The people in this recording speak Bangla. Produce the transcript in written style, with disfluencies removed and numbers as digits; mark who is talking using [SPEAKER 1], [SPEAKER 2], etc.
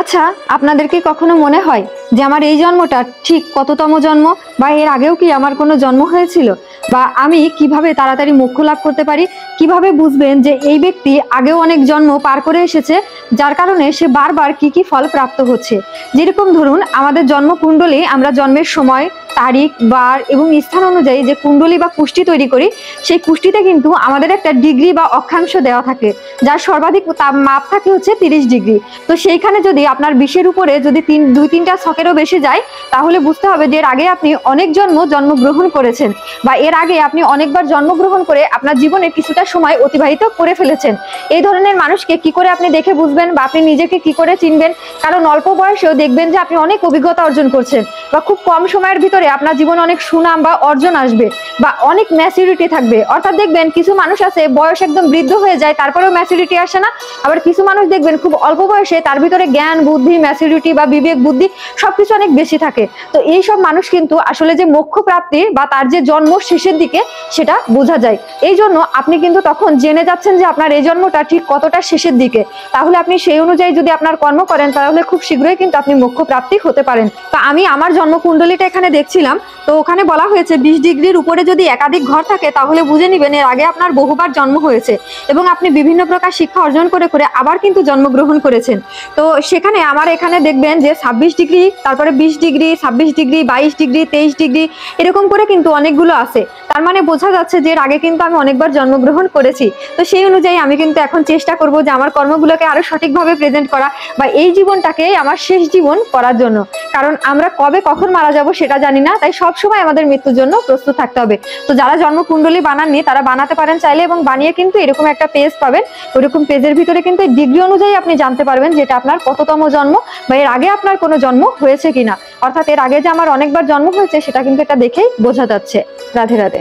[SPEAKER 1] আচ্ছা, আপনাদের কি কখনো মনে হয় যে আমার এই জন্মটা ঠিক কততম জন্ম, বা এর আগেও কি আমার কোনো জন্ম হয়েছিল, বা আমি কিভাবে তাড়াতাড়ি মোক্ষ লাভ করতে পারি? কিভাবে বুঝবেন যে এই ব্যক্তি আগেও অনেক জন্ম পার করে এসেছে, যার কারণে সে বারবার কি কি ফল প্রাপ্ত হচ্ছে? যেরকম ধরুন, আমাদের জন্মকুণ্ডলী আমরা জন্মের সময়, তারিখ, বার এবং স্থান অনুযায়ী যে কুণ্ডলী বা কুষ্টি তৈরি করি, সেই কুষ্টিতে কিন্তু আমাদের একটা ডিগ্রি বা অক্ষাংশ দেওয়া থাকে, যার সর্বাধিক মাপ থাকে হচ্ছে 30 ডিগ্রি। তো সেইখানে যদি আপনার 20-এর উপরে যদি 2-3টা ছকেরও বেশি যায়, তাহলে বুঝতে হবে যে এর আগে আপনি অনেক জন্মগ্রহণ করেছেন, বা এর আগে আপনি অনেকবার জন্মগ্রহণ করে আপনার জীবনে কিছুটা সময় অতিবাহিত করে ফেলেছেন। এই ধরনের মানুষকে কি করে আপনি দেখে বুঝবেন, বা আপনি নিজেকে কি করে চিনবেন? কারণ অল্প বয়সেও দেখবেন যে আপনি অনেক অভিজ্ঞতা অর্জন করছেন, বা খুব কম সময়ের ভিতরে আপনার জীবনে অনেক সুনাম বা অর্জন আসবে, বা অনেক ম্যাচুরিটি থাকবে। অর্থাৎ দেখবেন কিছু মানুষ আছে বয়স একদম বৃদ্ধ হয়ে যায়, তারপরেও ম্যাচুরিটি আসে না। আবার কিছু মানুষ দেখবেন খুব অল্প বয়সে তার ভিতরে জ্ঞান বুদ্ধি ম্যাচুরিটি বা বিবেক বুদ্ধি সবকিছু অনেক বেশি থাকে। তো এই সব মানুষ কিন্তু আসলে যে মোক্ষ প্রাপ্তি বা তার যে জন্ম শেষের দিকে, সেটা বোঝা যায়। এই জন্য আপনি কিন্তু তখন জেনে যাচ্ছেন যে আপনার এই জন্মটা ঠিক কতটা শেষের দিকে। তাহলে আপনি সেই অনুযায়ী যদি আপনার কর্ম করেন, তাহলে খুব শীঘ্রই কিন্তু আপনি মোক্ষ প্রাপ্তি হতে পারেন। তো আমি আমার জন্মকুণ্ডলীটা এখানে দেখছিলাম, তো ওখানে বলা হয়েছে 20 ডিগ্রির উপরে যদি একাধিক ঘর থাকে, তাহলে বুঝে নিবেন এর আগে আপনার বহুবার জন্ম হয়েছে, এবং আপনি বিভিন্ন প্রকার শিক্ষা অর্জন করে করে আবার কিন্তু জন্মগ্রহণ করেছেন। তো সেখানে আমার এখানে দেখবেন যে 26 ডিগ্রি, তারপরে 20 ডিগ্রি, 26 ডিগ্রি, 22 ডিগ্রি, 23 ডিগ্রি, এরকম করে কিন্তু অনেকগুলো আছে। তার মানে বোঝা যাচ্ছে যে এর আগে কিন্তু আমি অনেকবার জন্মগ্রহণ করেছি। তো সেই অনুযায়ী আমি কিন্তু এখন চেষ্টা করব যে আমার কর্মগুলোকে আরো সঠিকভাবে প্রেজেন্ট করা, বা এই জীবনটাকে আমার শেষ জীবন করার জন্য। কারণ আমরা কবে কখন মারা যাব সেটা জানি না, তাই সবসময় আমাদের মৃত্যুর জন্য প্রস্তুত থাকতে হবে। তো যারা জন্মকুণ্ডলী বানাননি তারা বানাতে পারেন চাইলে, এবং বানিয়ে কিন্তু এরকম একটা পেজ পাবেন। ওইরকম পেজের ভিতরে কিন্তু ডিগ্রি অনুযায়ী আপনি জানতে পারবেন যেটা আপনার কততম জন্ম, বা এর আগে আপনার কোনো জন্ম হয়েছে কিনা। অর্থাৎ এর আগে যে আমার অনেকবার জন্ম হয়েছে সেটা কিন্তু এটা দেখেই বোঝা যাচ্ছে। রাধে রাধে।